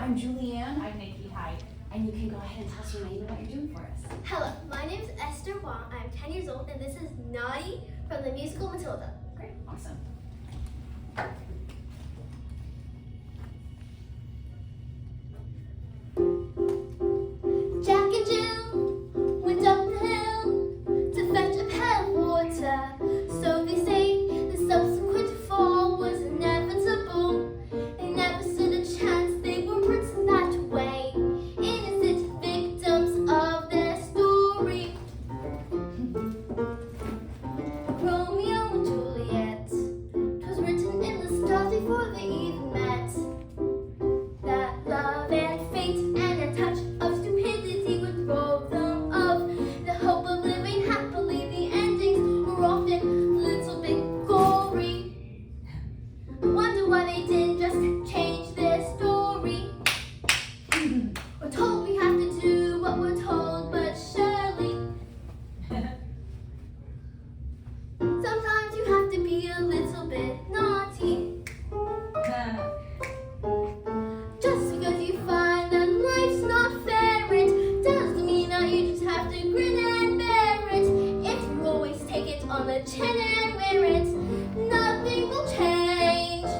I'm Julianne. I'm Nikki. Hi. And you can go ahead and tell us your name and what you're doing for us. Hello, my name is Esther Wong. I'm 10 years old, and this is Naughty from the musical Matilda. Great. Awesome. Jack and Jill went up the hill to fetch a pail of water. So they say the subsequent fall was inevitable. They never stood a chance, they were written that way. Innocent victims of their story. Romeo and Juliet, 'twas written in the stars before they even met. That love and fate and a touch of stupidity would rob them of the hope of living happily. The endings were often a little bit gory. I wonder why they didn't just change their story. We're told we have to do what we're told, but surely sometimes you have to be a little bit naughty. Just because you find that life's not fair, it doesn't mean that you just have to grin and bear it. If you always take it on the chin and wear it, nothing will change.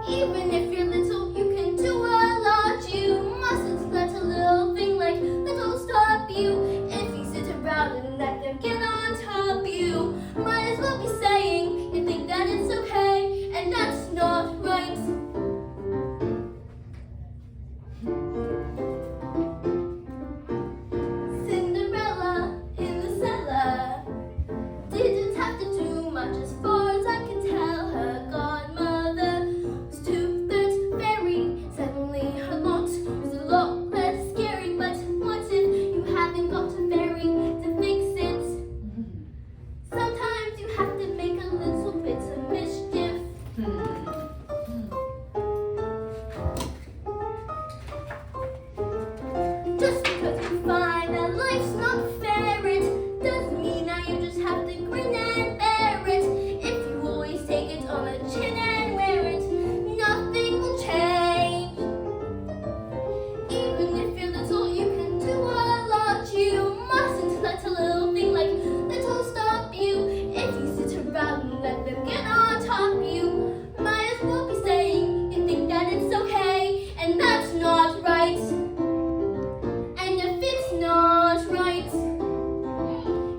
Even if you're little, you can do a lot. You mustn't let a little thing like little stop you. If you sit around and let them get on top of you, might as well be saying you think that it's okay, and that's not right. Cinderella in the cellar didn't have to do much as far as I can tell. Her godmother was two-thirds fairy. Suddenly her lot was a lot less scary. But what if you haven't got a fairy to fix it? Sometimes you have to make a little bit of mischief. Just because you find that life's not fair, it doesn't mean that you just have to grin and bear it. If you always take it on the chin and wear it, nothing will change. Even if you're little, you can do a lot. You mustn't let a little thing like little stop you. If you sit around and let them get on top of you, might as well be saying you think that it's okay, and that's not right. And if it's not right,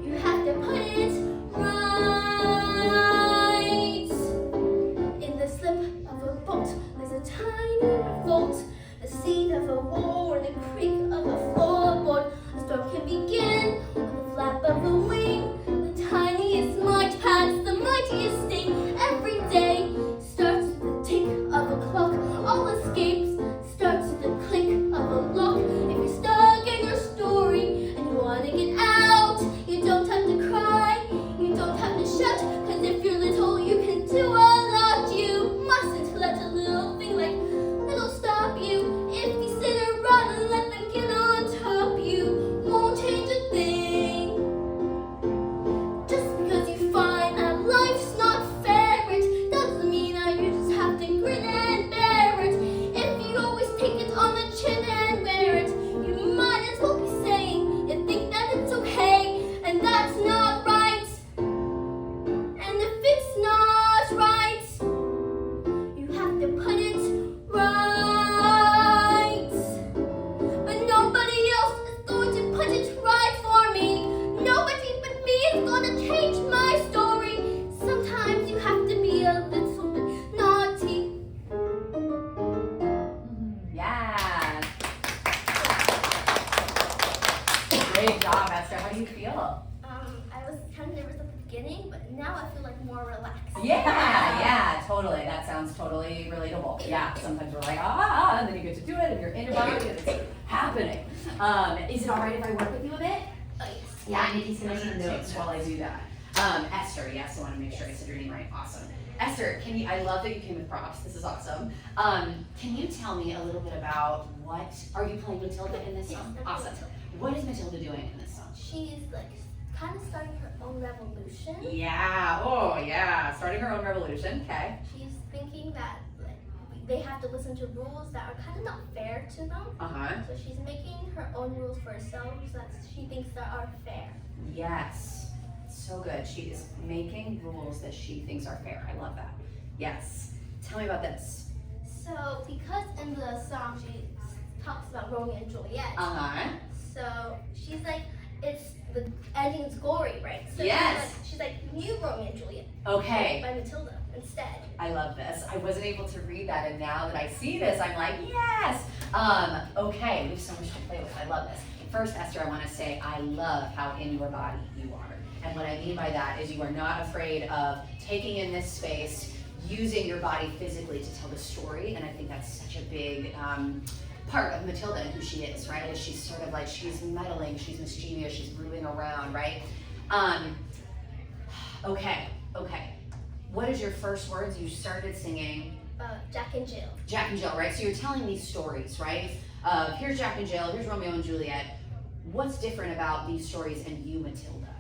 you have to put it right. In the slip of a boat, there's a tiny revolt, the seed of a war, the creak of a floorboard. A storm can begin with the flap of a wing. The tiniest might pass the mightiest sting. Every day starts with the tick of a clock. All escapes starts with the clink of a lock. If you're stuck in your story and you want to get out, you don't have to cry, you don't have to shout. 'Cause if you're little, you can do a lot. You mustn't let a little thing like little stop you. If you sit around and let them get on top, you won't change a thing. Just because you find that life's not fair, it doesn't mean that you just have to grin and bear it. If you always take it on the chin and wear it, you might as well be saying you think that it's okay, and that's not right. And if it's not right, you have to put it right. But nobody else is going to put it right for me. Nobody but me is going to change my story. Sometimes you have to be a little bit naughty. Yeah. Great job, Esther. How do you feel? I was kind of nervous at the beginning, but now I feel like more relaxed. Yeah, totally. That sounds totally relatable. Yeah, sometimes we're like, and then you get to do it, and you're in your body, and it's happening. Is it all right if I work with you a bit? Oh yes. Yeah, Nikki's gonna take notes while I do that. Esther, yes, I want to make sure I said your name right. Awesome. Esther, I love that you came with props. This is awesome. Can you tell me a little bit about are you playing Matilda in this song? Yes, Awesome. What is Matilda doing in this song? She's like kind of starting her own revolution. Yeah, oh yeah, starting her own revolution, okay. She's thinking that like we they have to listen to rules that are kind of not fair to them. So she's making her own rules for herself that she thinks that are fair. Yes, so good. She is making rules that she thinks are fair. I love that. Yes. Tell me about this. So because in the song she talks about Romeo and Juliet. So she's like, it's the ending's gory, right? So yes. She's like new Romeo and Juliet. Okay. By Matilda instead. I love this. I wasn't able to read that, and now that I see this, I'm like, yes. Okay, we have so much to play with. I love this. First, Esther, I want to say I love how in your body you are. And what I mean by that is you are not afraid of taking in this space, using your body physically to tell the story. And I think that's such a big part of Matilda and who she is, right? Is she's sort of like, she's meddling, she's mischievous, she's moving around, right? Okay. What is your first words? You started singing Jack and Jill. Jack and Jill, right? So you're telling these stories, right? Here's Jack and Jill, here's Romeo and Juliet. What's different about these stories and you, Matilda?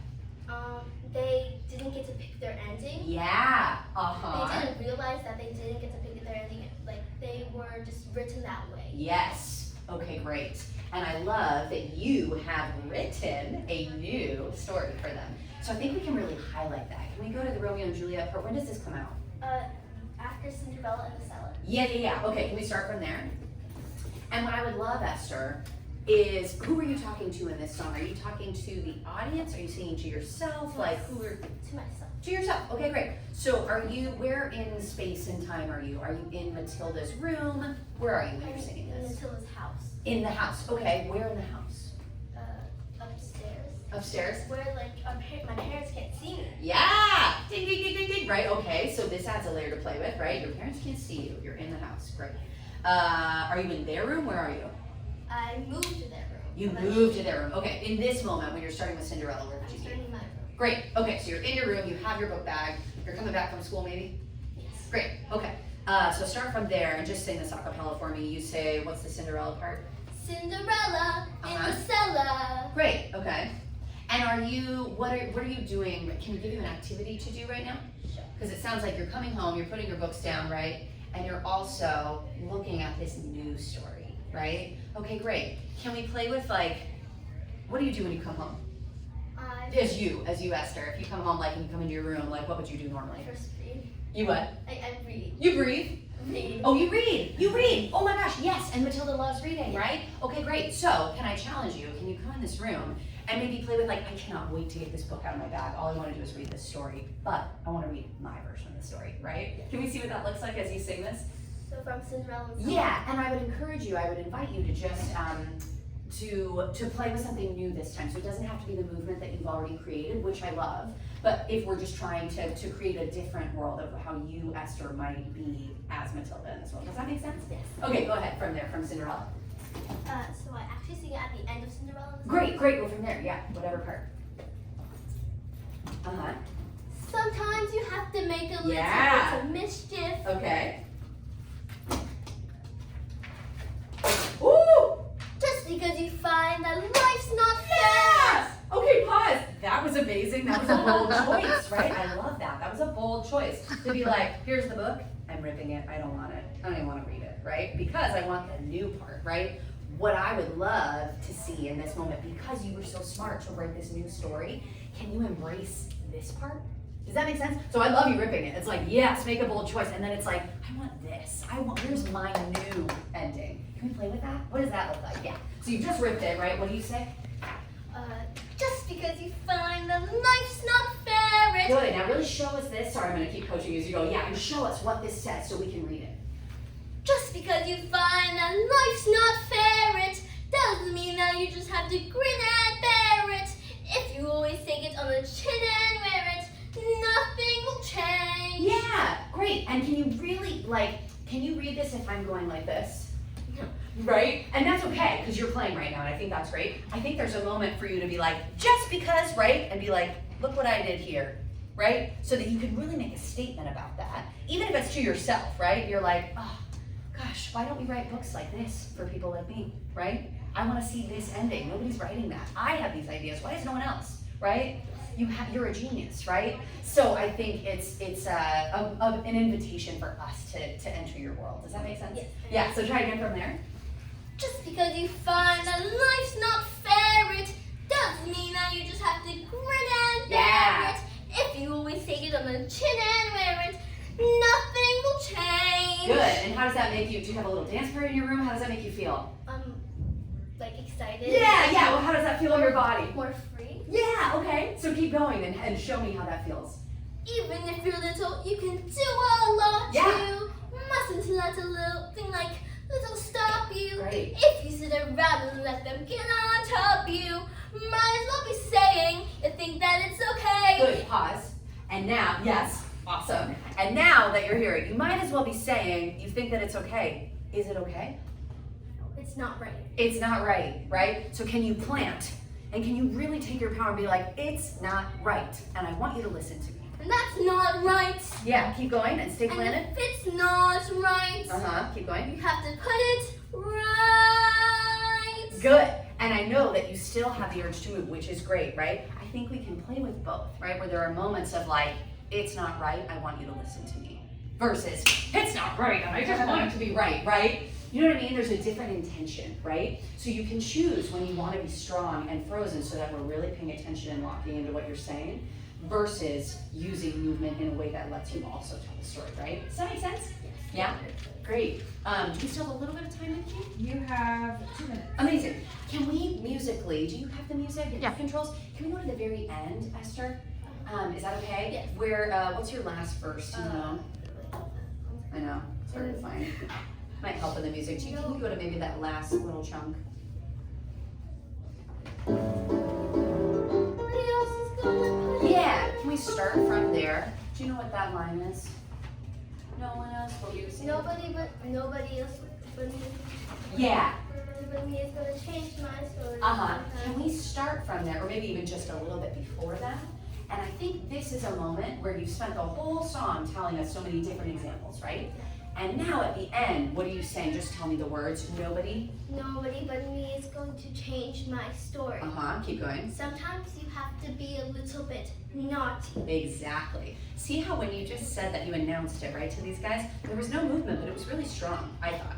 They didn't get to pick their ending. Yeah. They didn't realize that they didn't get to pick their ending. Like they were just written that way. Yes. Okay, great. And I love that you have written a new story for them. So I think we can really highlight that. Can we go to the Romeo and Juliet part? When does this come out? After Cinderella in the Cellar. Yeah. Okay, can we start from there? And what I would love, Esther, is who are you talking to in this song? Are you talking to the audience? Are you singing to yourself? Like who are to myself. To yourself. Okay, great. So are you, where in space and time are you? Are you in Matilda's room? Where are you when you're singing this? In Matilda's house. In the house. Okay, where in the house? Upstairs. Upstairs? Where like my parents can't see me. Yeah! Ding, ding, ding, ding, ding. Right, okay, so this adds a layer to play with, right? Your parents can't see you. You're in the house. Great. Are you in their room? Where are you? I moved to their room. You moved to their room. Okay, in this moment when you're starting with Cinderella, where would you be? In my room. Great. Okay, so you're in your room, you have your book bag, you're coming back from school maybe? Yes. Great, okay. So start from there and just sing this a cappella for me. You say, what's the Cinderella part? Cinderella in the cellar. Great, okay. And are you, what are you doing? Can we give you an activity to do right now? Sure. Because it sounds like you're coming home, you're putting your books down, right? And you're also looking at this new story, right? Okay, great. Can we play with like, what do you do when you come home? As you, Esther, if you come home, like, and you come into your room, like, what would you do normally? First read. You what? I read. You breathe? Read. Oh, you read. You read. Oh my gosh, yes. And Matilda loves reading, right? Okay, great. So, can I challenge you? Can you come in this room and maybe play with, like, I cannot wait to get this book out of my bag. All I want to do is read this story, but I want to read my version of the story, right? Can we see what that looks like as you sing this? So from Cinderella. Yeah, and I would encourage you, I would invite you to just, to play with something new this time. So it doesn't have to be the movement that you've already created, which I love, but if we're just trying to create a different world of how you, Esther, might be as Matilda in this world. Does that make sense? Yes. Okay, go ahead from there, from Cinderella. So I actually sing it at the end of Cinderella. Great, go from there, yeah, whatever part. Sometimes you have to make a little bit of mischief. Okay. Ooh! Just because you find that life's not fair. Okay, pause. That was amazing. That was a bold choice, right? I love that. That was a bold choice. To be like, here's the book. I'm ripping it. I don't want it. I don't even want to read it, right? Because I want the new part, right? What I would love to see in this moment, because you were so smart to write this new story, can you embrace this part? Does that make sense? So I love you ripping it. It's like, yes, make a bold choice. And then it's like, I want this. Here's my new ending. Can we play with that? What does that look like? Yeah. So you just ripped it, right? What do you say? Just because you find that life's not fair. Good. Now really show us this. Sorry, I'm going to keep coaching you as you go. Yeah, and show us what this says so we can read it. Just because you find that life's not fair, it doesn't mean that you just have to grin and bear it. If you always take it on the chin and wear it, nothing will change. Yeah, great. And can you really, can you read this if I'm going like this? Right? And that's okay, because you're playing right now, and I think that's great. I think there's a moment for you to be like, just because, right? And be like, look what I did here, right? So that you can really make a statement about that. Even if it's to yourself, right? You're like, oh, gosh, why don't we write books like this for people like me, right? I want to see this ending. Nobody's writing that. I have these ideas. Why is no one else, right? you're a genius, right? So I think it's an invitation for us to enter your world. Does that make sense? Yes. Yeah, so try again from there. Just because you find that life's not fair, it doesn't mean that you just have to grin and bear it. If you always take it on the chin and wear it, nothing will change. Good. And how does that make you? Do you have a little dance party in your room? How does that make you feel? Like excited. Yeah. Well, how does that feel in your body? More free. Yeah. Okay. So keep going and show me how that feels. Even if you're little, you can do a lot Yeah. too. Mustn't let a little thing like little stop you. Great. If you sit around and let them get on top of you, might as well be saying you think that it's okay. Good. Pause. And now, yes, awesome. And now that you're here, you might as well be saying you think that it's okay. Is it okay? It's not right. It's not right, right? So can you plant? And can you really take your power and be like, it's not right, and I want you to listen to me. And that's not right. Yeah, keep going and stay And planted. if it's not right, Keep going. you have to put it right. Good. And I know that you still have the urge to move, which is great, right? I think we can play with both, right? Where there are moments of like, it's not right, I want you to listen to me. Versus, it's not right, and I just want it to be right, right? You know what I mean? There's a different intention, right? So you can choose when you want to be strong and frozen so that we're really paying attention and locking into what you're saying versus using movement in a way that lets you also tell the story, right? Does that make sense? Yeah? Great. Do we still have a little bit of time, Nikki? You have 2 minutes. Amazing. Can we musically, do you have the music and Yeah. controls? Can we go to the very end, Esther? Is that okay? Yes. Where, what's your last verse, do you know? I know, it's hard to find. Might help with the music. Can you go to maybe that last little chunk? Nobody else is gonna put it. Yeah, can we start from there? Do you know what that line is? No one else will you sing? Nobody else but me. Yeah. But me is gonna change my story. Can we start from there, or maybe even just a little bit before that? And I think this is a moment where you've spent the whole song telling us so many different examples, right? And now at the end, what are you saying? Just tell me the words. Nobody. Nobody but me is going to change my story. Keep going. Sometimes you have to be a little bit naughty. Exactly. See how when you just said that you announced it, right, to these guys, there was no movement, but it was really strong, I thought.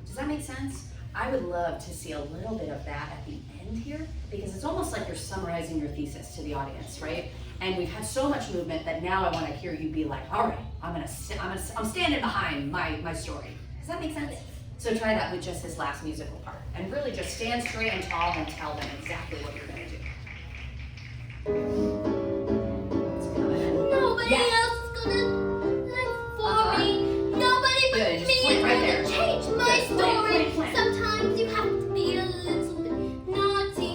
Does that make sense? I would love to see a little bit of that at the end here, because it's almost like you're summarizing your thesis to the audience, right? And we've had so much movement that now I want to hear you be like, all right, I'm standing behind my story. Does that make sense? So try that with just this last musical part, and really just stand straight and tall and tell them exactly what you're going to do. Nobody Yeah. else is gonna live for me. Nobody but Good, just me point is right gonna there. change my Good, story. plan. Sometimes you have to be a little bit naughty.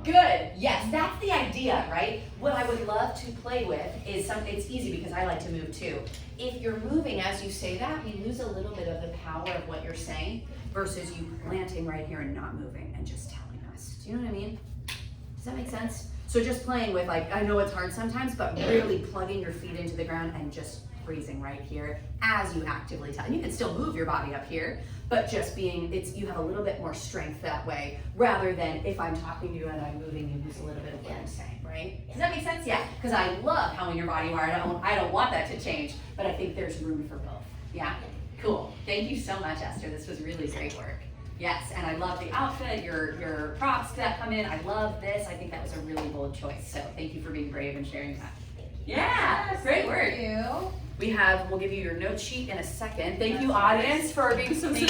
Good. Yes, that's the idea, right? What I would love to play with is something. It's easy because I like to move too. If you're moving as you say that, we lose a little bit of the power of what you're saying versus you planting right here and not moving and just telling us. Do you know what I mean? Does that make sense? So just playing with, like, I know it's hard sometimes, but really plugging your feet into the ground and just freezing right here as you actively tell. And you can still move your body up here, but just being, you have a little bit more strength that way, rather than if I'm talking to you and I'm moving, you lose a little bit of what I'm saying, right? Does that make sense? Yeah, because I love how in your body wired. I don't want that to change, but I think there's room for both. Yeah? Cool. Thank you so much, Esther. This was really great work. Yes, and I love the outfit, your props that come in. I love this. I think that was a really bold choice. So thank you for being brave and sharing that. Yeah, great work. Thank you. We'll give you your note sheet in a second. Thank you, audience, for being so supportive.